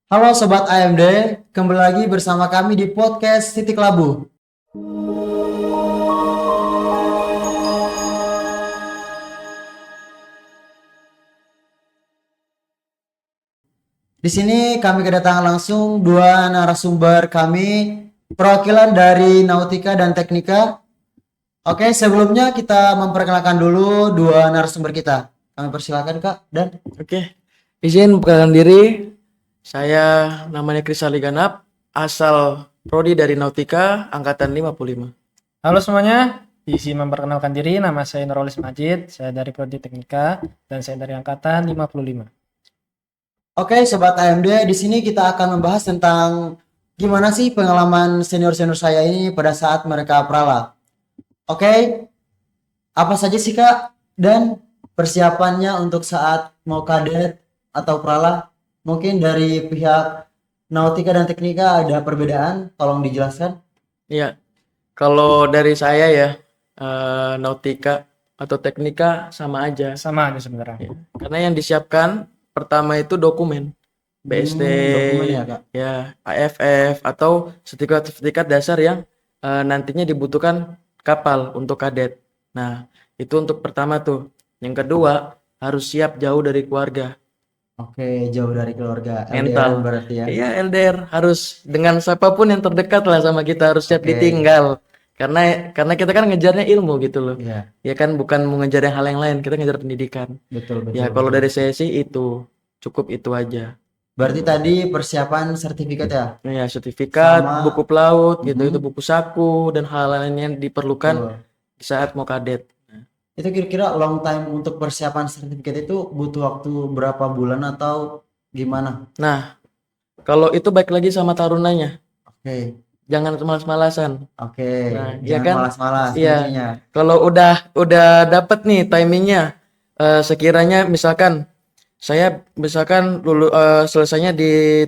Halo Sobat AMD, kembali lagi bersama kami di podcast Titik Labu. Di sini kami kedatangan langsung dua narasumber kami, perwakilan dari Nautika dan Teknika. Oke, sebelumnya kita memperkenalkan dulu dua narasumber kita. Kami persilakan Kak dan Oke, izin perkenalkan diri. Saya namanya Krisali Ganap, asal prodi dari Nautika, angkatan 55. Halo semuanya, diisi memperkenalkan diri, nama saya Nurholis Majid, saya dari Prodi Teknika, dan saya dari angkatan 55. Oke, Sobat AMD, di sini kita akan membahas tentang gimana sih pengalaman senior-senior saya ini pada saat mereka prala. Oke, apa saja sih Kak dan persiapannya untuk saat mau kadet atau prala? Mungkin dari pihak Nautika dan Teknika ada perbedaan, tolong dijelaskan. Iya, kalau dari saya ya, Nautika atau Teknika sama aja. Sama aja sebenarnya. Ya, karena yang disiapkan pertama itu dokumen, BSD, Dokumen ya Kak. ya AFF atau sertifikat dasar yang nantinya dibutuhkan kapal untuk kadet. Nah, itu untuk pertama tuh. Yang kedua, harus siap jauh dari keluarga. Oke, jauh dari keluarga, Mental. LDR berarti ya. Iya, LDR harus dengan siapapun yang terdekat lah sama kita, harus siap Oke. ditinggal. Karena kita kan ngejarnya ilmu gitu loh. Iya, Ya kan bukan mau ngejar yang hal yang lain, kita ngejar pendidikan. betul betul. Ya kalau betul. dari saya sih itu cukup itu aja. Berarti tadi persiapan sertifikat ya? Ya, sertifikat, Sama- buku pelaut gitu, Mhm. itu buku saku dan hal lain yang diperlukan Betul. saat mau kadet. Itu kira-kira long time untuk persiapan sertifikat itu butuh waktu berapa bulan atau gimana? Nah, kalau itu baik lagi sama tarunanya. Oke, Jangan malas-malasan. oke. Nah, iya Jangan kan? malas-malas Iya. kuncinya. Kalau udah dapet nih timingnya, sekiranya misalkan saya selesainya di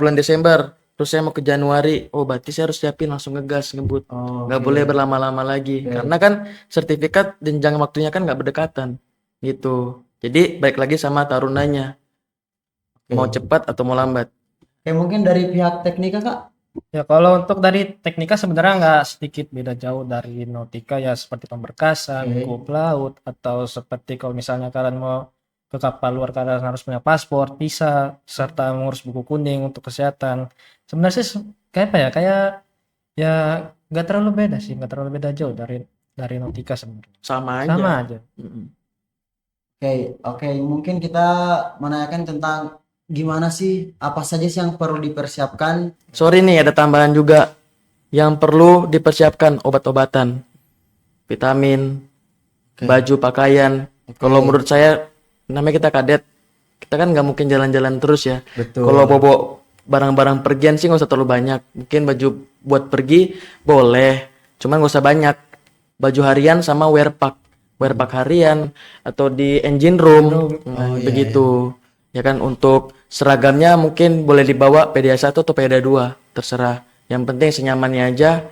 bulan Desember, terus saya mau ke Januari, oh berarti saya harus siapin langsung ngegas ngebut, Oh, nggak boleh berlama-lama lagi, Oke. karena kan sertifikat jenjang waktunya kan nggak berdekatan, gitu. Jadi baik lagi sama tarunanya, mau Oke. cepat atau mau lambat. Oke, mungkin dari pihak teknika Kak? Ya kalau untuk dari Teknika sebenarnya nggak sedikit beda jauh dari Nautika ya, seperti pemberkasan, Oke. buku pelaut, atau seperti kalau misalnya kalian mau ke kapal luar kalian harus punya paspor, visa, serta mengurus buku kuning untuk kesehatan. Sebenarnya sih kayak apa ya, kayak ya nggak terlalu beda sih, nggak terlalu beda jauh dari Nautika sebenarnya. Sama aja. Sama aja. Mm-mm. Oke, mungkin kita menanyakan tentang gimana sih, apa saja sih yang perlu dipersiapkan? Sorry nih, ada tambahan juga yang perlu dipersiapkan, obat-obatan, vitamin, Oke. baju, pakaian. Oke. Kalau menurut saya, namanya kita kadet, kita kan nggak mungkin jalan-jalan terus ya. Betul. Kalau bawa barang-barang pergian sih nggak usah terlalu banyak. Mungkin baju buat pergi boleh, cuman nggak usah banyak. Baju harian sama wear pack harian atau di engine room, Oh, iya, begitu. Ya kan untuk seragamnya mungkin boleh dibawa PDA 1 atau PDA 2, terserah. Yang penting senyamannya aja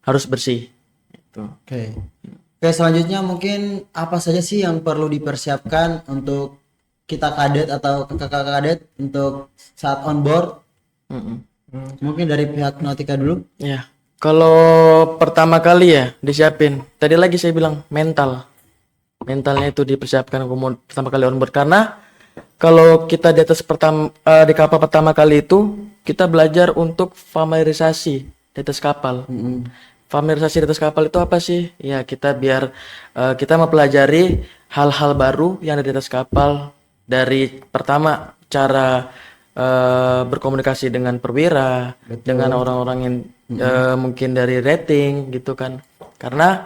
harus bersih. Gitu. Oke. Oke, selanjutnya mungkin apa saja sih yang perlu dipersiapkan untuk kita kadet atau kakak kadet untuk saat on board? Mm-mm. Mungkin dari pihak Nautika dulu. Ya, kalau pertama kali ya disiapin. Tadi lagi saya bilang mentalnya itu dipersiapkan pertama kali on board, karena kalau kita di atas di kapal pertama kali itu kita belajar untuk familiarisasi di atas kapal. Familiarisasi di atas kapal itu apa sih? Ya kita biar kita mempelajari hal-hal baru yang ada di atas kapal, dari pertama cara berkomunikasi dengan perwira, dengan orang-orang yang mungkin dari rating gitu kan. Karena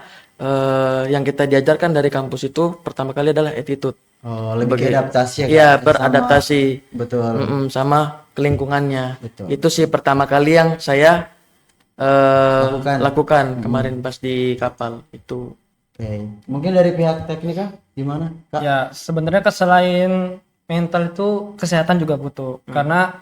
yang kita diajarkan dari kampus itu pertama kali adalah attitude. Oh, lebih ke adaptasi ya, Iya, Kak? beradaptasi. Betul. Sama lingkungannya. Betul. Itu sih pertama kali yang saya lakukan kemarin pas di kapal itu. Oke. Mungkin dari pihak teknika gimana, Kak? Ya sebenarnya selain mental itu kesehatan juga butuh, karena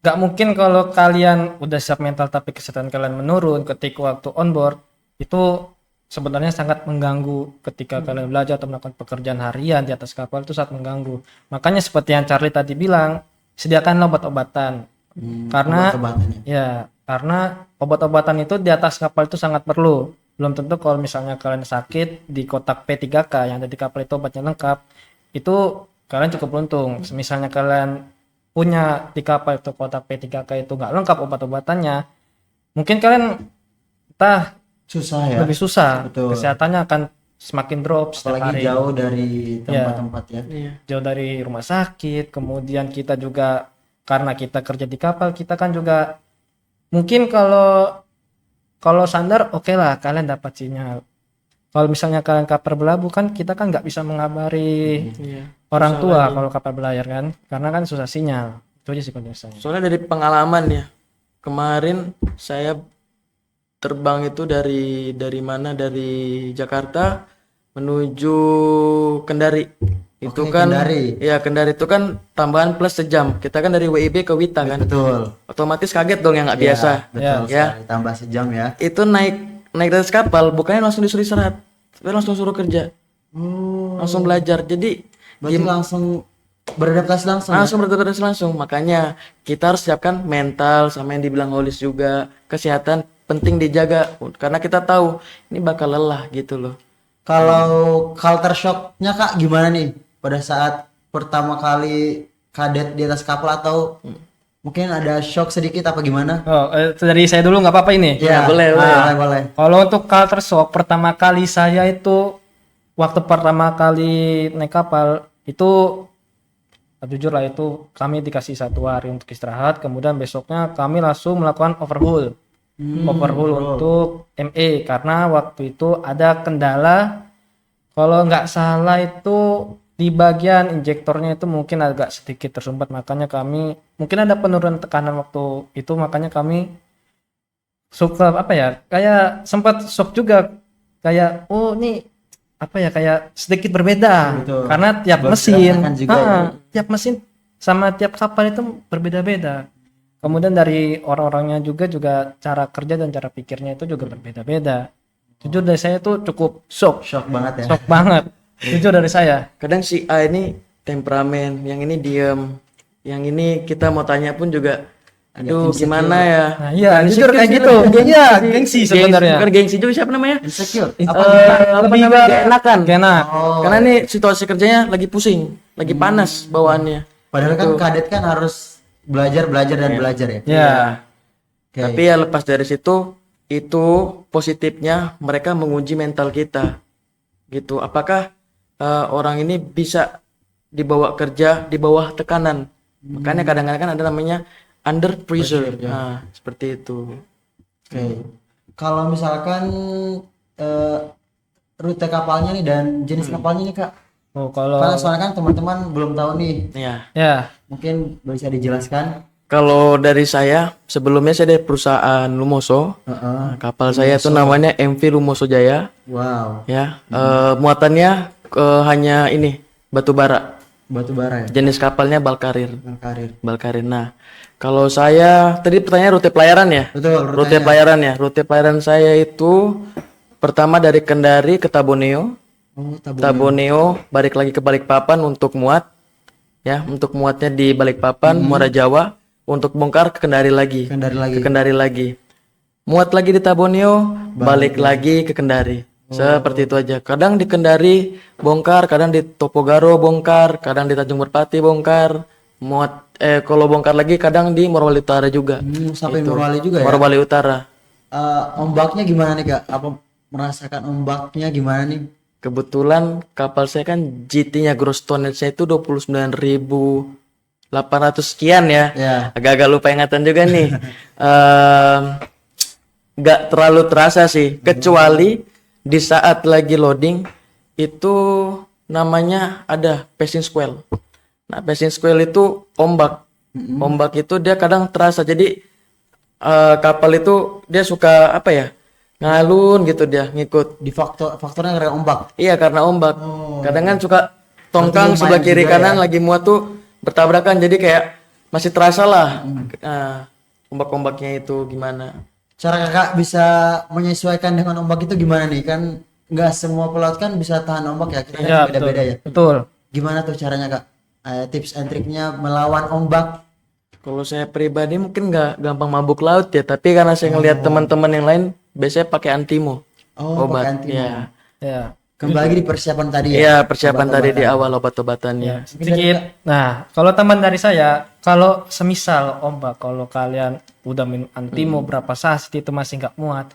nggak mungkin kalau kalian udah siap mental tapi kesehatan kalian menurun ketika waktu on board, itu sebenarnya sangat mengganggu ketika kalian belajar atau melakukan pekerjaan harian di atas kapal, itu sangat mengganggu. Makanya seperti yang Charlie tadi bilang, sediakanlah obat-obatan. Karena obat-obatannya. ya, karena obat-obatan itu di atas kapal itu sangat perlu. Belum tentu kalau misalnya kalian sakit di kotak P3K yang ada di kapal itu obatnya lengkap, itu kalian cukup beruntung. Misalnya kalian punya di kapal itu kotak P3K itu nggak lengkap obat-obatannya, mungkin kalian entah Susah ya. lebih susah. Betul. Kesehatannya akan semakin drop setiap Apalagi hari. jauh dari tempat-tempat ya. Iya. Jauh dari rumah sakit, kemudian kita juga karena kita kerja di kapal, kita kan juga mungkin kalau sandar oke lah kalian dapat sinyal. Kalau misalnya kalian kapal berlabuh kan kita kan nggak bisa mengabari Iya. orang Susah tua lagi. kalau kapal berlayar kan, karena kan susah sinyal. Itu aja sih kondisinya. Soalnya dari pengalaman ya, kemarin saya terbang itu dari mana? Dari Jakarta menuju Kendari. Itu Oke, kan, Kendari. ya Kendari itu kan tambahan plus sejam. Kita kan dari WIB ke Wita kan, Betul. otomatis kaget dong yang nggak Ya, biasa. betul Ya. sekali. Tambah sejam ya. Itu naik dari atas kapal, bukannya langsung disuruh istirahat, tapi langsung suruh kerja, langsung belajar. Jadi Berarti langsung beradaptasi langsung. langsung beradaptasi langsung. Makanya kita harus siapkan mental sama yang dibilang Holis juga, kesehatan penting dijaga karena kita tahu ini bakal lelah gitu loh. Kalau culture shocknya Kak gimana nih pada saat pertama kali kadet di atas kapal atau mungkin ada shock sedikit apa gimana? Oh, dari saya dulu nggak apa-apa ini. Ya, boleh, boleh. Kalau untuk culture shock pertama kali saya itu waktu pertama kali naik kapal itu jujur lah itu kami dikasih 1 hari untuk istirahat, kemudian besoknya kami langsung melakukan overhaul. Overhaul untuk ME karena waktu itu ada kendala kalau nggak salah itu di bagian injektornya itu mungkin agak sedikit tersumbat, makanya kami mungkin ada penurunan tekanan waktu itu, makanya kami suka apa ya kayak sempat shock juga kayak oh ini apa ya kayak sedikit berbeda. Betul. Karena tiap Baru mesin dirasakan juga ya. tiap mesin sama tiap kapal itu berbeda-beda. Kemudian dari orang-orangnya juga cara kerja dan cara pikirnya itu juga berbeda-beda. Jujur dari saya tuh cukup shock Banget ya. shock banget jujur dari saya. Kadang si A ini temperamen, yang ini diem, yang ini kita mau tanya pun juga, aduh insecure. gimana ya? Nah iya Bukan jujur insecure kayak sih, gitu. lebih Iya gengsi sebenarnya. Bukan gengsi juga, siapa namanya? Insecure. Lebih Gak enakan. gak enak. Karena ini situasi kerjanya lagi pusing, lagi panas bawaannya. Padahal kan kadet kan harus belajar dan belajar ya. Ya. Oke. Tapi ya lepas dari situ, itu positifnya mereka menguji mental kita. Gitu. Apakah orang ini bisa dibawa kerja di bawah tekanan? Makanya kadang-kadang kan ada namanya under pressure. Nah, seperti itu. Oke. Kalau misalkan rute kapalnya nih dan jenis kapalnya nih Kak. Oh kalau Karena soalnya kan teman-teman belum tahu nih. Ya. ya Mungkin bisa dijelaskan. Kalau dari saya, sebelumnya saya dari perusahaan Lumoso. Heeh. Kapal saya itu namanya MV Lumoso Jaya. Wow. Ya, muatannya hanya ini batu bara. Batu bara ya. Jenis kapalnya Balkarir. Karir. Balkarir. Nah, kalau saya tadi pertanyaan rute pelayaran ya. Betul. Rute pelayaran ya. Rute pelayaran saya itu pertama dari Kendari ke Taboneo. Oh, Taboneo balik lagi ke Balikpapan untuk muat. Ya, untuk muatnya di Balikpapan, Muara Jawa. Untuk bongkar ke Kendari lagi. Kendari lagi. Ke Kendari lagi. Muat lagi di Taboneo, balik lagi ke Kendari. Seperti itu aja. Kadang di Kendari bongkar, kadang di Topogaro bongkar, kadang di Tanjung Merpati bongkar. Muat kalau bongkar lagi kadang di Morowali Utara juga. Sampai Itu. Morowali juga ya. Morowali Utara. Ombaknya gimana nih Kak? Apa merasakan ombaknya gimana nih? Kebetulan kapal saya kan GT-nya gross tonnage-nya itu 29.800 sekian ya. Ya. Agak-agak lupa ingatan juga nih. Nggak terlalu terasa sih, kecuali di saat lagi loading itu namanya ada passing swell. Nah, passing swell itu ombak. Ombak itu dia kadang terasa. Jadi kapal itu dia suka apa ya? Ngalun gitu dia ngikut. Di faktornya karena ombak. Iya, karena ombak. Kadang kan suka tongkang Berarti sebelah lumayan kiri juga kanan ya. lagi muat tuh bertabrakan, jadi kayak masih terasa lah. Ombak-ombaknya itu gimana. Cara Kakak bisa menyesuaikan dengan ombak itu gimana nih? Kan nggak semua pelaut kan bisa tahan ombak ya. Kita Iya, kan beda-beda ya. betul. Gimana tuh caranya Kak? Tips and triknya melawan ombak Kalau saya pribadi mungkin nggak gampang mabuk laut ya, tapi karena saya ngelihat teman-teman yang lain biasanya pakai antimo, Oh, obat. pakai antimo. Ya, Ya. Kembali lagi di persiapan tadi ya. iya persiapan tadi di Obat-obatan. awal obat-obatannya. Ya, sedikit. Nah, kalau teman dari saya, kalau semisal kalau kalian udah minum antimo berapa saat itu masih nggak muat,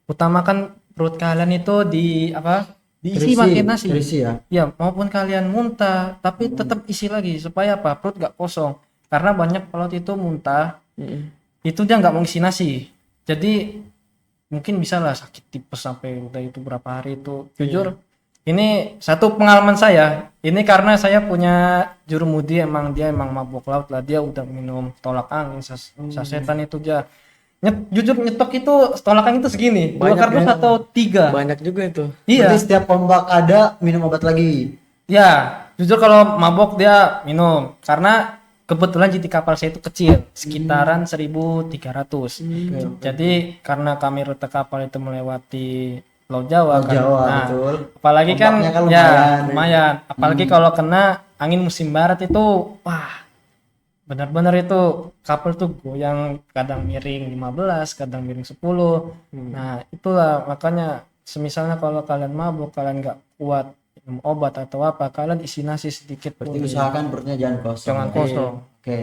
utamakan perut kalian itu diisi pakai nasi. Terisi ya. Ya, maupun kalian muntah, tapi tetap isi lagi supaya apa? Perut nggak kosong. Karena banyak pelatih itu muntah, itu dia nggak mau isi nasi. Jadi mungkin bisa lah sakit tipes sampai udah itu berapa hari itu. Jujur, ini satu pengalaman saya. Ini karena saya punya jurumudi, dia emang mabuk laut lah. Dia udah minum tolak angin, sasetan itu dia. Jujur nyetok itu tolak angin itu segini, 2 kardus atau 3. Banyak juga itu. Iya. Berarti setiap ombak ada minum obat lagi. Ya, jujur kalau mabok dia minum karena kebetulan JT kapal saya itu kecil, sekitaran 1.300. Jadi karena kami rute kapal itu melewati Laut Jawa Laut kan. Jawa, Nah, betul. apalagi kan Ombaknya kan ya lumayan. lumayan. Apalagi kalau kena angin musim barat itu wah, benar-benar itu kapal tuh goyang, kadang miring 15, kadang miring 10. Nah, itulah makanya semisalnya kalau kalian mabuk, kalian nggak kuat minum obat atau apa, kalian isi nasi sedikit Berarti pun. usahakan perutnya jangan kosong. Jangan kosong. Oke.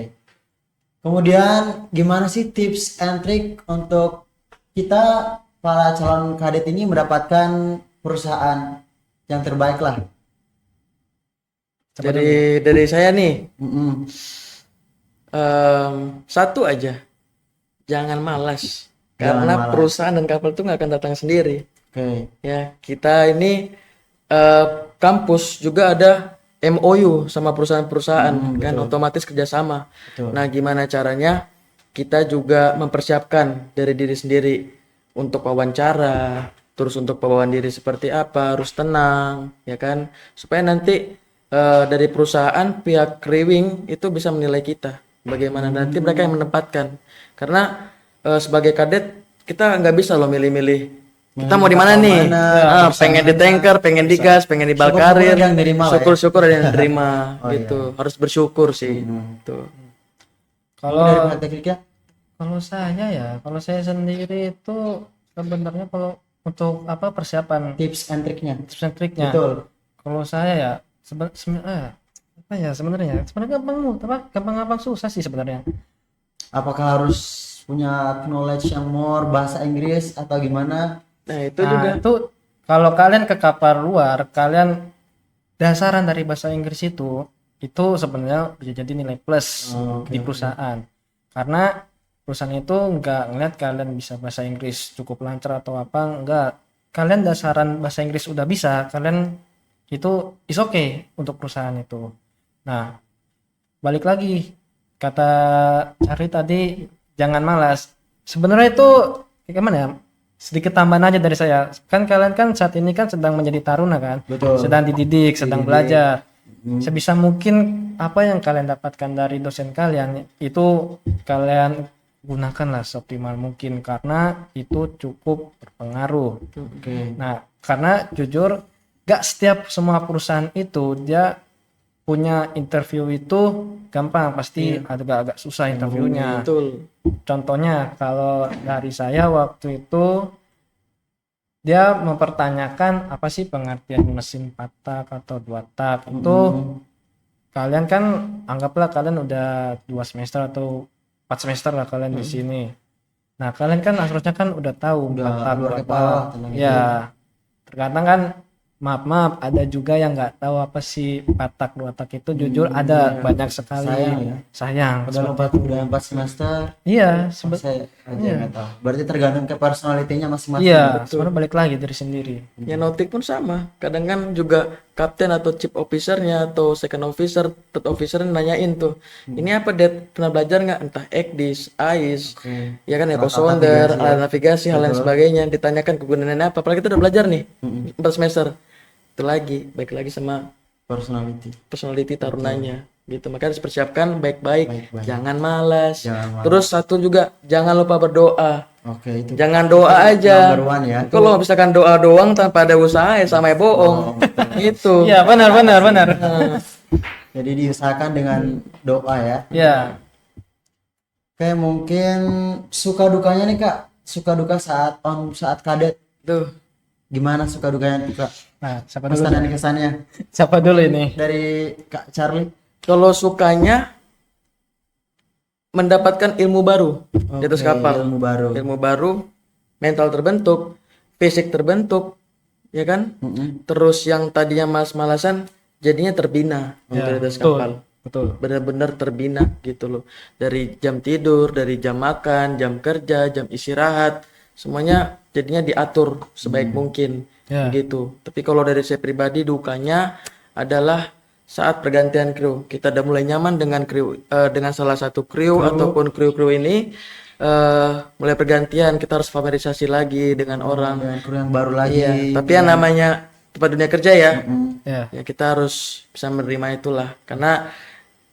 Kemudian gimana sih tips and trick untuk kita para calon kadet ini mendapatkan perusahaan yang terbaik lah? Dari saya nih, Mm-mm. satu aja, jangan malas. Jangan Karena malas. perusahaan dan kapal itu nggak akan datang sendiri. Oke. Ya, kita ini kampus juga ada MOU sama perusahaan-perusahaan kan, otomatis kerjasama. Betul. Nah, gimana caranya kita juga mempersiapkan dari diri sendiri untuk wawancara, terus untuk pembawaan diri seperti apa, harus tenang, ya kan, supaya nanti dari perusahaan pihak crewing itu bisa menilai kita, bagaimana nanti mereka yang menempatkan. Karena sebagai kadet kita nggak bisa loh milih-milih. Kita mau di mana nih? Pengen di tanker, pengen di gas, pengen di bal Syukur-syukur karir. ada yang nerima lah ya. Syukur-syukur ada yang terima gitu. Harus bersyukur sih. Tuh. Kalau Dari pihak tekniknya? kalau saya sendiri itu sebenarnya kalau untuk persiapan Tips and triknya. tips and triknya. Betul. Kalau saya ya sebenarnya gampang susah sih sebenarnya. Apakah harus punya knowledge yang more bahasa Inggris atau gimana? Nah, itu Nah, juga. itu kalau kalian ke kapal luar, kalian dasaran dari bahasa Inggris itu sebenarnya bisa jadi nilai plus di perusahaan. Karena perusahaan itu nggak ngeliat kalian bisa bahasa Inggris cukup lancar atau apa, enggak. Kalian dasaran bahasa Inggris udah bisa, kalian itu is okay untuk perusahaan itu. Nah, balik lagi kata Cari tadi, jangan malas. Sebenarnya itu gimana ya? Sedikit tambahan aja dari saya. Kan kalian kan saat ini kan sedang menjadi taruna kan? Betul. Sedang dididik, sedang belajar. Sebisa mungkin apa yang kalian dapatkan dari dosen kalian itu kalian gunakanlah seoptimal mungkin karena itu cukup berpengaruh. Oke. Nah, karena jujur gak setiap semua perusahaan itu dia punya interview itu gampang, pasti agak susah interviewnya. Betul. Contohnya kalau dari saya waktu itu dia mempertanyakan apa sih pengertian mesin 4 tak atau 2 tak itu. Kalian kan anggaplah kalian udah 2 semester atau 4 semester lah kalian di sini. Nah, kalian kan harusnya kan udah tahu Udah empat tak luar berapa. kepala tentang itu. Ya, terkadang kan maaf ada juga yang nggak tahu apa sih 4 tak 2 tak itu. Jujur ada banyak sekali. Sayang ya. Sayang. Udah 4 semester. Iya, Saya aja nggak tahu. Berarti tergantung ke personalitinya masing-masing. iya, sebenarnya balik lagi dari sendiri. Ya nautik pun sama. Kadang kan juga kapten atau chief officernya atau second officer, third officer nanyain tuh. Ini apa Det? Pernah belajar nggak? Entah ECDIS, AIS, ya kan eco sounder, alat navigasi, hal lain sebagainya. Ditanyakan kegunaannya apa. Apalagi kita udah belajar nih 4 semester. Itu lagi, baik lagi sama personality tarunanya. Gitu. Makanya harus persiapkan baik-baik. Jangan malas. Terus satu juga jangan lupa berdoa. Oke, itu Jangan doa aja. number one ya. Kalau misalkan doa doang tanpa ada usaha ya sama ya bohong. Itu. Iya, benar. Jadi diusahakan dengan doa ya. Ya. Kayak mungkin suka dukanya nih Kak, suka duka saat kadet. Tuh, Gimana suka dukanya tuh Kak? Nah, siapa dulu? Pesan dan kesannya Siapa dulu ini? dari Kak Charlie. kalau sukanya mendapatkan ilmu baru di atas Oke, kapal. ilmu baru. Ilmu baru, mental terbentuk, fisik terbentuk, ya kan? Mm-mm. Terus yang tadinya malas-malasan jadinya terbina di atas kapal. Betul. Benar-benar terbina gitu loh. Dari jam tidur, dari jam makan, jam kerja, jam istirahat, semuanya jadinya diatur sebaik mungkin Ya. gitu. Tapi kalau dari saya pribadi dukanya adalah saat pergantian kru. Kita udah mulai nyaman dengan kru dengan salah satu kru ataupun kru-kru ini mulai pergantian kita harus familiarisasi lagi dengan orang. Dengan kru yang baru lagi. Iya, tapi yang namanya tempat dunia kerja ya. Ya. Ya kita harus bisa menerima itulah karena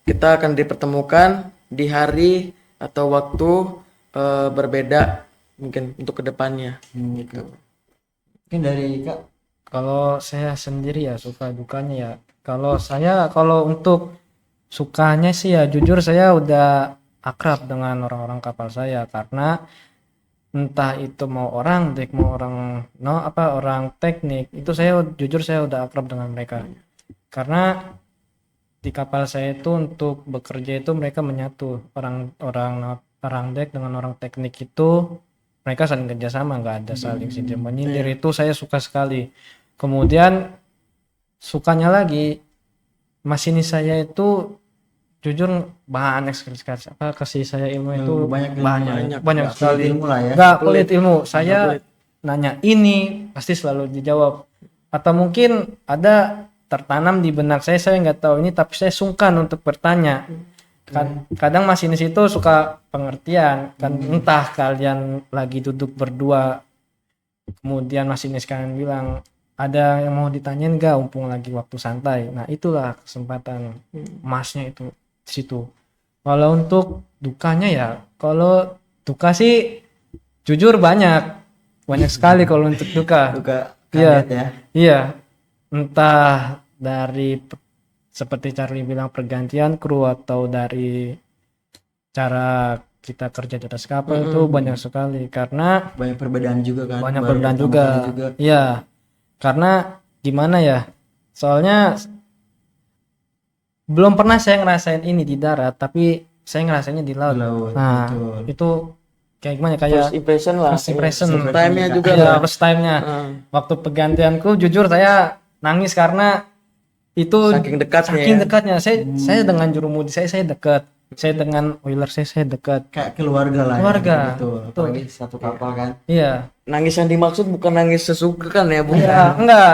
kita akan dipertemukan di hari atau waktu berbeda mungkin untuk kedepannya gitu. Mungkin dari Kak. Kalau saya sendiri ya suka dukanya ya. Kalau untuk sukanya sih ya jujur saya udah akrab dengan orang-orang kapal saya karena entah itu mau orang dek mau orang teknik itu jujur saya udah akrab dengan mereka. Karena di kapal saya itu untuk bekerja itu mereka menyatu orang dek dengan orang teknik itu mereka saling kerjasama nggak ada saling sindir menyindir itu saya suka sekali. Kemudian sukanya lagi masinis saya itu jujur banyak sekali kasih saya ilmu itu banyak sekali ilmu lah ya. nggak pelit ilmu saya nanya ini pasti selalu dijawab atau mungkin ada tertanam di benak saya nggak tahu ini tapi saya sungkan untuk bertanya kadang masinis itu suka pengertian kan entah kalian lagi duduk berdua kemudian masinis kalian bilang ada yang mau ditanyain nggak mumpung lagi waktu santai nah itulah kesempatan emasnya itu di situ. Kalau untuk dukanya ya kalau duka sih jujur banyak sekali kalau untuk duka. Duka Iya. kadet ya. Iya, entah dari seperti Charlie bilang pergantian kru atau dari cara kita kerja di atas kapal itu banyak sekali karena Banyak perbedaan juga kan. banyak Baru perbedaan pertama juga. kali juga. Iya, karena gimana ya? Soalnya belum pernah saya ngerasain ini di darat, tapi saya ngerasainnya di laut. Di laut, Nah, betul. itu kayak gimana? Kayak First impression lah. first impression. First time-nya juga Iya, lah. first time-nya. Waktu pergantianku jujur saya nangis karena itu Saking dekatnya saking ya. dekatnya. Saya dengan jurumudi saya dekat. Saya dengan oiler saya dekat. Kayak keluarga lah. Keluarga. Ya, betul. Apalagi satu kapal kan. Iya. Nangis yang dimaksud bukan nangis sesuka kan ya, bukan. Iya, enggak.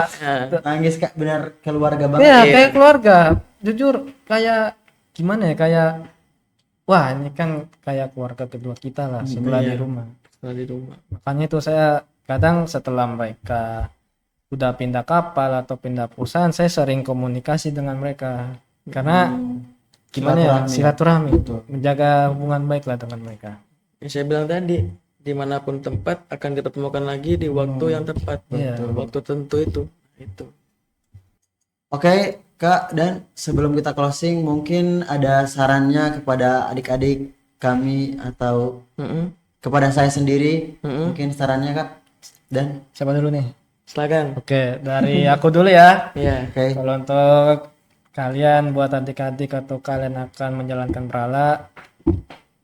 Nangis Kak benar keluarga banget. Iya, kayak keluarga. Jujur kayak gimana ya? Kayak wah, ini kan kayak keluarga kedua kita lah setelah di rumah. Setelah di rumah. Makanya itu saya kadang setelah mereka udah pindah kapal atau pindah perusahaan saya sering komunikasi dengan mereka karena gimana ya silaturahmi menjaga hubungan baik lah dengan mereka. Yang saya bilang tadi, dimanapun tempat akan dipertemukan lagi di waktu yang tepat. Iya. Waktu tentu itu. Oke, Kak, dan sebelum kita closing mungkin ada sarannya kepada adik-adik kami atau kepada saya sendiri. Mungkin sarannya Kak. Dan Siapa dulu nih? Silakan. Oke, dari aku dulu ya. Iya. oke. Kalau untuk kalian buat adik-adik atau kalian akan menjalankan perala,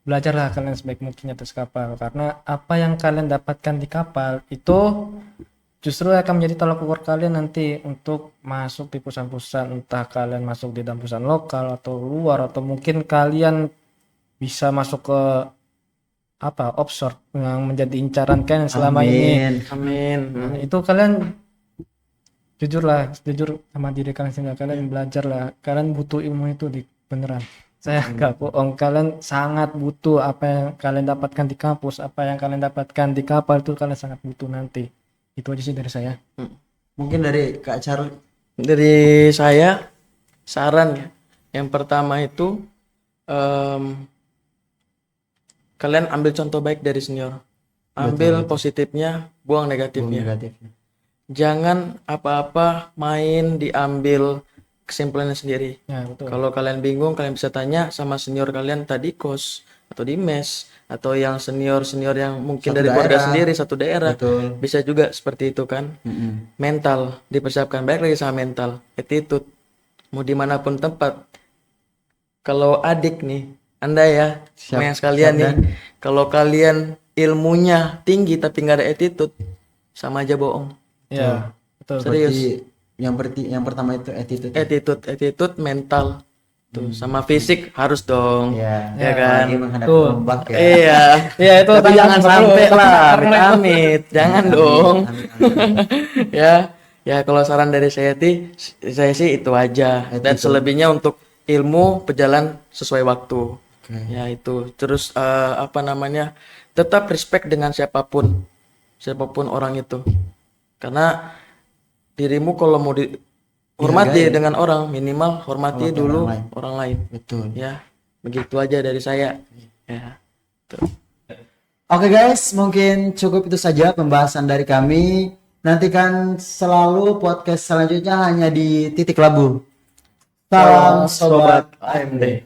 belajarlah kalian sebaik mungkin atas kapal karena apa yang kalian dapatkan di kapal itu justru akan menjadi tolak ukur kalian nanti untuk masuk di perusahaan-perusahaan entah kalian masuk di dalam perusahaan lokal atau luar atau mungkin kalian bisa masuk ke offshore yang menjadi incaran kalian selama ini. Amin. Nah, itu kalian jujur sama diri kalian sendiri kalian belajar lah kalian butuh ilmu itu beneran saya nggak bohong kalian sangat butuh apa yang kalian dapatkan di kampus apa yang kalian dapatkan di kapal itu kalian sangat butuh nanti itu aja sih dari saya. Mungkin dari Kak Charlie. Dari saya saran ya. Yang pertama itu kalian ambil contoh baik dari senior. Ambil positifnya, buang negatifnya. Negatifnya. Jangan apa-apa main diambil kesimpulannya sendiri. Ya, betul. Kalau kalian bingung, kalian bisa tanya sama senior kalian tadi, coach atau di mes, atau yang senior yang mungkin Satu dari keluarga daerah. sendiri satu daerah. Betul. Bisa juga seperti itu kan. Mental dipersiapkan, baik lagi sama mental, attitude, mau dimanapun tempat. Kalau adik nih, anda ya, Siap, yang sekalian siap, nih, Dan. kalau kalian ilmunya tinggi tapi nggak ada attitude, sama aja bohong. Ya, betul. Serius. Yang pertama itu attitude. Attitude, mental, tuh sama fisik harus dong, Ya, ya kan? lagi menghadapi Tuh. ombak ya. Iya. Iya, itu Tapi sangat jangan perlu. sampai lah, Karena itu- amit, jangan dong. Amin. Ya, ya kalau saran dari saya sih itu aja. Dan selebihnya untuk ilmu berjalan sesuai waktu. Ya itu. Terus apa namanya? Tetap respect dengan siapapun orang itu. Karena dirimu kalau mau dihormati dengan orang, minimal hormati dulu orang lain. Betul. Ya, begitu aja dari saya. Ya. Tuh. Oke guys, mungkin cukup itu saja pembahasan dari kami. Nantikan selalu podcast selanjutnya hanya di Titik Labu. Salam sobat AMD.